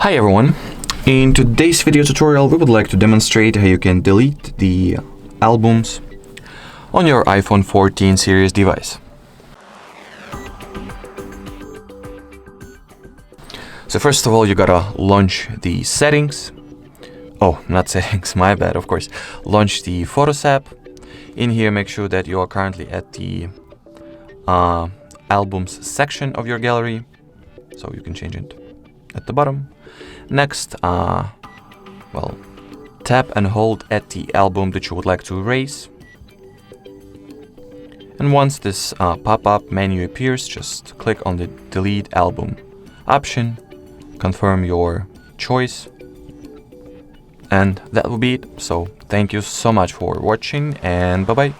Hi everyone! In today's video tutorial we would like to demonstrate how you can delete the albums on your iPhone 14 series device. So first of all you gotta launch the settings. Oh, not settings, my bad, of course. Launch the Photos app. In here make sure that you are currently at the albums section of your gallery, so you can change it at the bottom. Next, tap and hold at the album that you would like to erase. And once this pop-up menu appears, just click on the Delete Album option, confirm your choice, and that will be it. So thank you so much for watching, and bye-bye.